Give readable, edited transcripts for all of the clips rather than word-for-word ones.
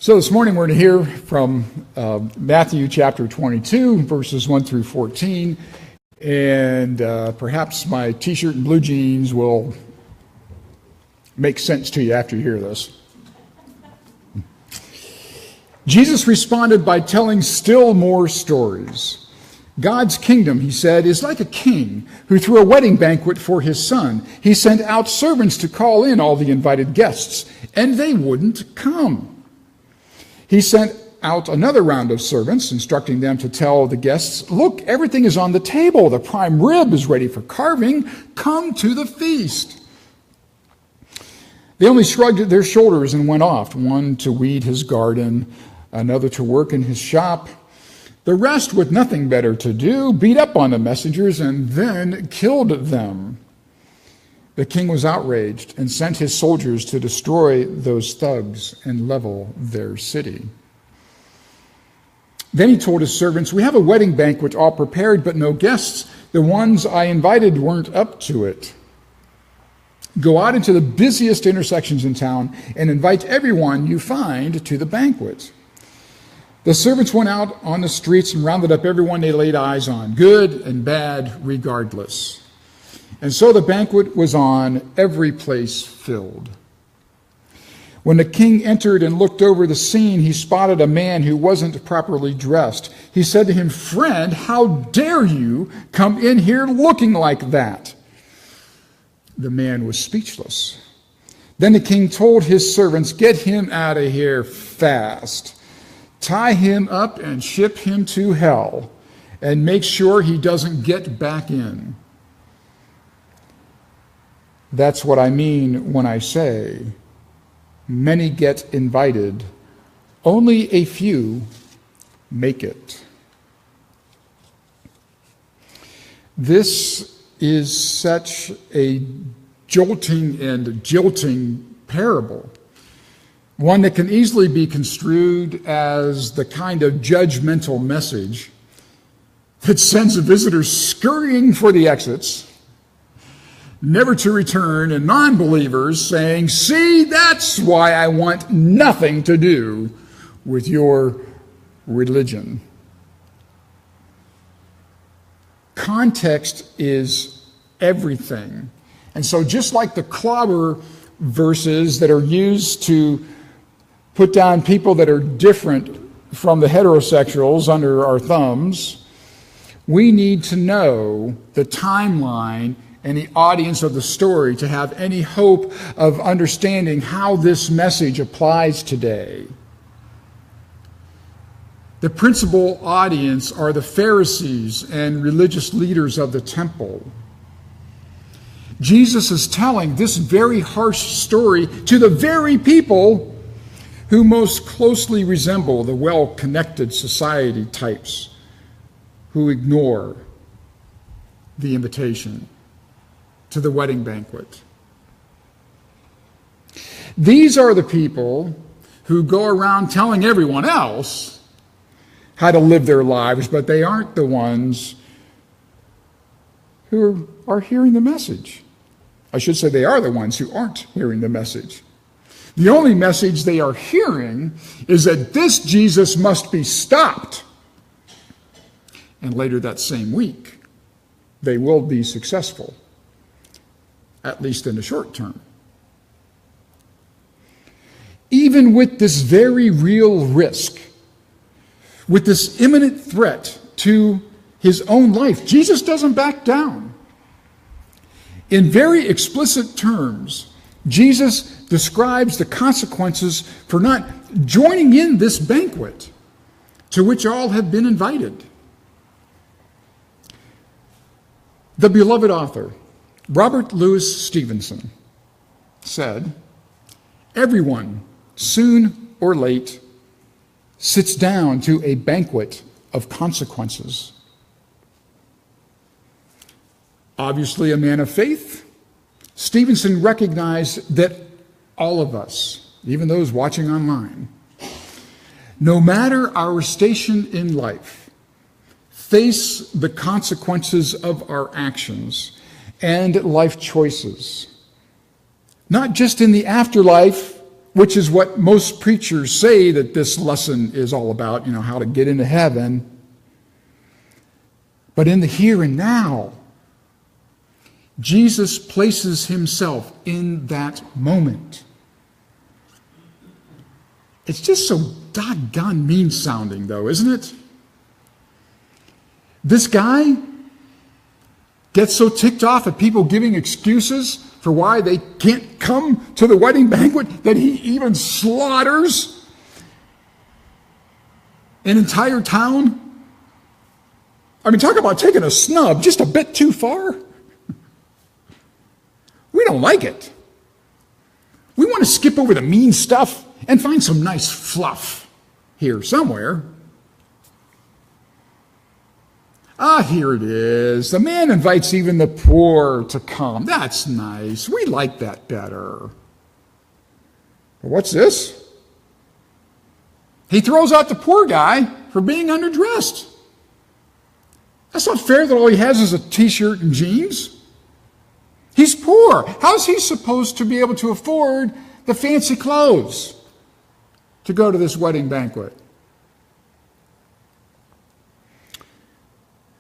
So this morning we're going to hear from Matthew chapter 22, verses 1 through 14, and perhaps my t-shirt and blue jeans will make sense to you after you hear this. Jesus responded by telling still more stories. God's kingdom, he said, is like a king who threw a wedding banquet for his son. He sent out servants to call in all the invited guests, and they wouldn't come. He sent out another round of servants, instructing them to tell the guests, "Look, everything is on the table. The prime rib is ready for carving. Come to the feast." They only shrugged their shoulders and went off, one to weed his garden, another to work in his shop. The rest, with nothing better to do, beat up on the messengers and then killed them. The king was outraged and sent his soldiers to destroy those thugs and level their city. Then he told his servants, "We have a wedding banquet all prepared, but no guests. The ones I invited weren't up to it. Go out into the busiest intersections in town and invite everyone you find to the banquet." The servants went out on the streets and rounded up everyone they laid eyes on, good and bad regardless. And so the banquet was on, every place filled. When the king entered and looked over the scene, he spotted a man who wasn't properly dressed. He said to him, "Friend, how dare you come in here looking like that?" The man was speechless. Then the king told his servants, "Get him out of here fast. Tie him up and ship him to hell, and make sure he doesn't get back in." That's what I mean when I say many get invited, only a few make it. This is such a jolting and jilting parable, one that can easily be construed as the kind of judgmental message that sends the visitors scurrying for the exits, never to return, and non-believers saying, "See, that's why I want nothing to do with your religion." Context is everything. And so just like the clobber verses that are used to put down people that are different from the heterosexuals under our thumbs, we need to know the timeline and the audience of the story to have any hope of understanding how this message applies today. The principal audience are the Pharisees and religious leaders of the temple. Jesus is telling this very harsh story to the very people who most closely resemble the well-connected society types who ignore the invitation to the wedding banquet. These are the people who go around telling everyone else how to live their lives, but they aren't the ones who are hearing the message. I should say they are the ones who aren't hearing the message. The only message they are hearing is that this Jesus must be stopped. And later that same week, they will be successful, at least in the short term. Even with this very real risk, with this imminent threat to his own life, Jesus doesn't back down. In very explicit terms, Jesus describes the consequences for not joining in this banquet to which all have been invited. The beloved author, Robert Louis Stevenson, said, "Everyone, soon or late, sits down to a banquet of consequences." Obviously a man of faith, Stevenson recognized that all of us, even those watching online, no matter our station in life, face the consequences of our actions and life choices, not just in the afterlife which is what most preachers say that this lesson is all about, how to get into heaven. But in the here and now, Jesus places himself in that moment. It's just so doggone mean-sounding, though, isn't it? This guy gets so ticked off at people giving excuses for why they can't come to the wedding banquet that he even slaughters an entire town. I mean, talk about taking a snub just a bit too far. We don't like it. We want to skip over the mean stuff and find some nice fluff here somewhere. Here it is. The man invites even the poor to come. That's nice. We like that better. But what's this? He throws out the poor guy for being underdressed. That's not fair that all he has is a t-shirt and jeans. He's poor. How's he supposed to be able to afford the fancy clothes to go to this wedding banquet?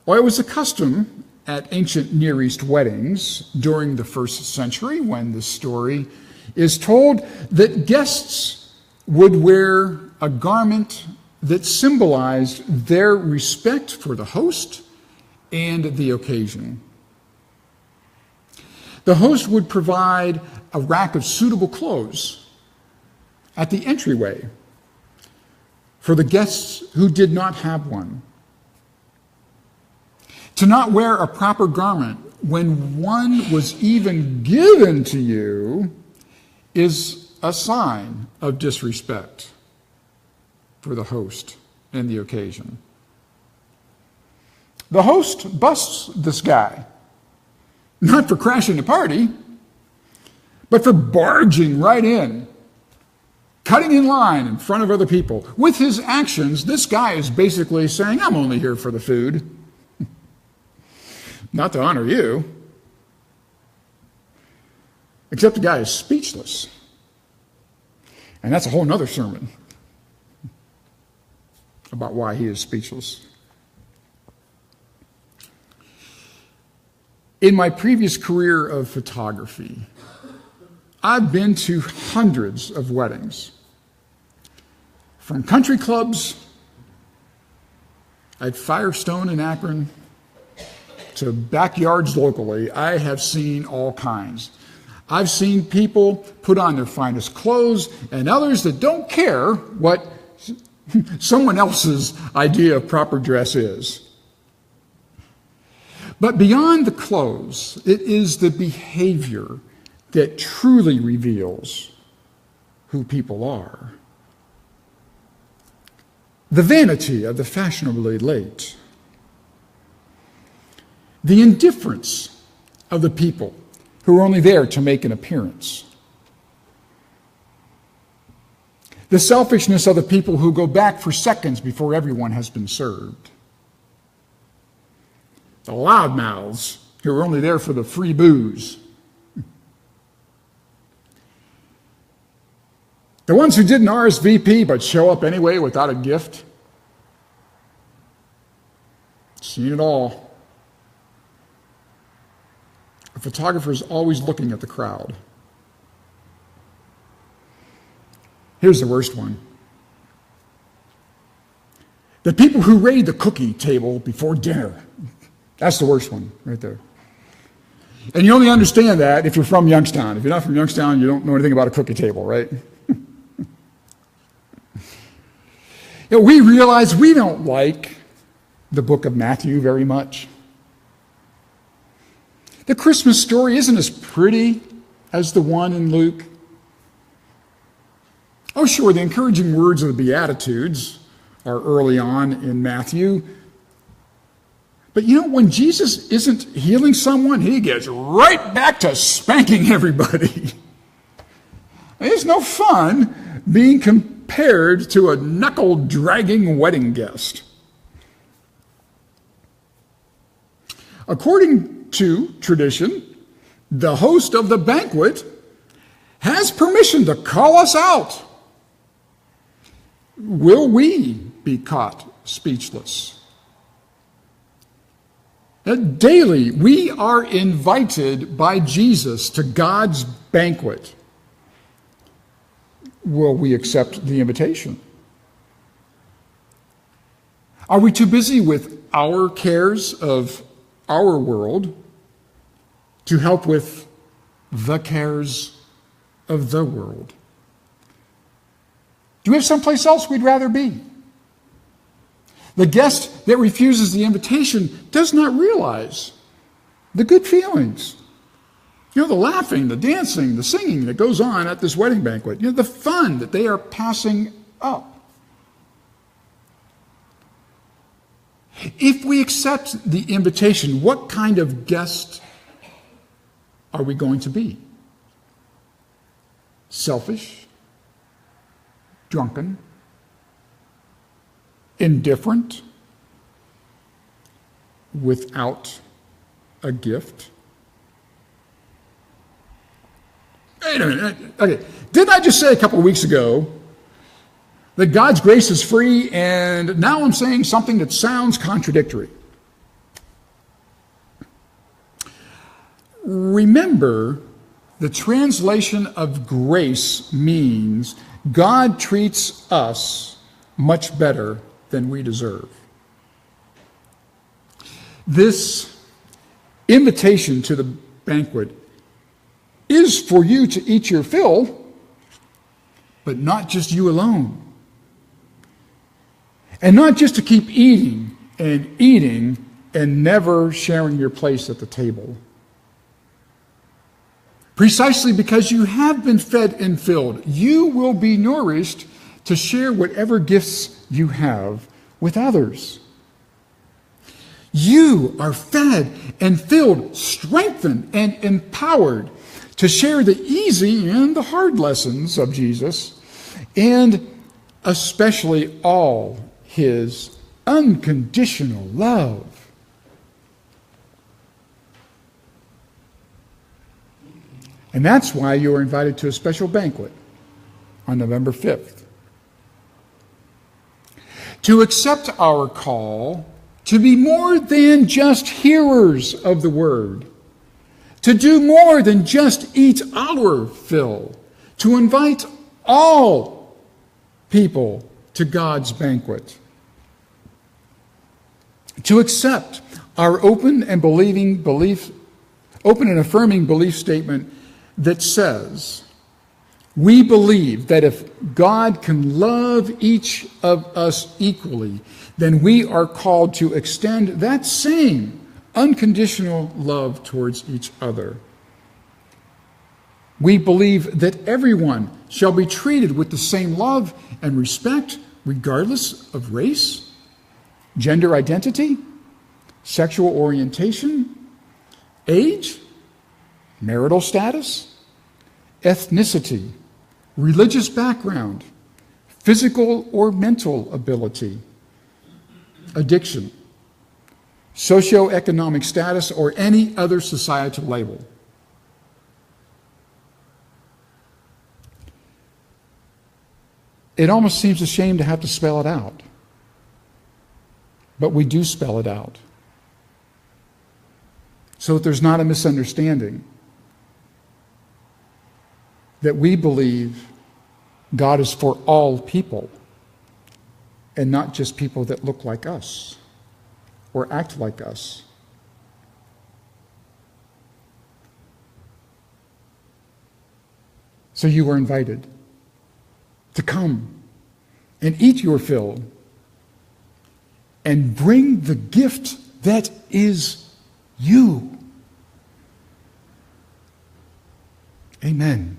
Well, it was a custom at ancient Near East weddings during the first century, when the story is told, that guests would wear a garment that symbolized their respect for the host and the occasion. The host would provide a rack of suitable clothes at the entryway for the guests who did not have one. To not wear a proper garment when one was even given to you is a sign of disrespect for the host and the occasion. The host busts this guy, not for crashing the party, but for barging right in, cutting in line in front of other people. With his actions, this guy is basically saying, I'm only here for the food, not to honor you. Except the guy is speechless. And that's a whole other sermon about why he is speechless. In my previous career of photography, I've been to hundreds of weddings. From country clubs at Firestone in Akron to backyards locally, I have seen all kinds. I've seen people put on their finest clothes and others that don't care what someone else's idea of proper dress is. But beyond the clothes, it is the behavior that truly reveals who people are. The vanity of the fashionably late. The indifference of the people who are only there to make an appearance. The selfishness of the people who go back for seconds before everyone has been served. The loudmouths who are only there for the free booze. The ones who didn't RSVP but show up anyway without a gift. Seen it all. A photographer is always looking at the crowd. Here's the worst one. The people who raid the cookie table before dinner. That's the worst one right there. And you only understand that if you're from Youngstown. If you're not from Youngstown, you don't know anything about a cookie table, right? We realize we don't like the book of Matthew very much. The Christmas story isn't as pretty as the one in Luke. Oh, sure, the encouraging words of the Beatitudes are early on in Matthew. But when Jesus isn't healing someone, he gets right back to spanking everybody. It's no fun being compared to a knuckle-dragging wedding guest. According to tradition, the host of the banquet has has permission to call us out. Will we be caught speechless? Daily, we are invited by Jesus to God's banquet. Will we accept the invitation? Are we too busy with our cares of our world to help with the cares of the world? Do we have someplace else we'd rather be? The guest that refuses the invitation does not realize the good feelings. The laughing, the dancing, the singing that goes on at this wedding banquet. The fun that they are passing up. If we accept the invitation, what kind of guest are we going to be? Selfish? Drunken? Indifferent? Without a gift? Wait a minute. Okay. Didn't I just say a couple of weeks ago that God's grace is free, and now I'm saying something that sounds contradictory? Remember, the translation of grace means God treats us much better than we deserve. This invitation to the banquet is for you to eat your fill, but not just you alone. And not just to keep eating and never sharing your place at the table. Precisely because you have been fed and filled, you will be nourished to share whatever gifts you have with others. You are fed and filled, strengthened and empowered to share the easy and the hard lessons of Jesus, and especially all his unconditional love. And that's why you are invited to a special banquet on November 5th. To accept our call to be more than just hearers of the word, to do more than just eat our fill, to invite all people to God's banquet, to accept our open and affirming belief statement that says, we believe that if God can love each of us equally, then we are called to extend that same unconditional love towards each other. We believe that everyone shall be treated with the same love and respect, regardless of race, gender identity, sexual orientation, age, marital status, ethnicity, religious background, physical or mental ability, addiction, socioeconomic status, or any other societal label. It almost seems a shame to have to spell it out, but we do spell it out so that there's not a misunderstanding that we believe God is for all people and not just people that look like us or act like us. So you are invited to come and eat your fill and bring the gift that is you. Amen.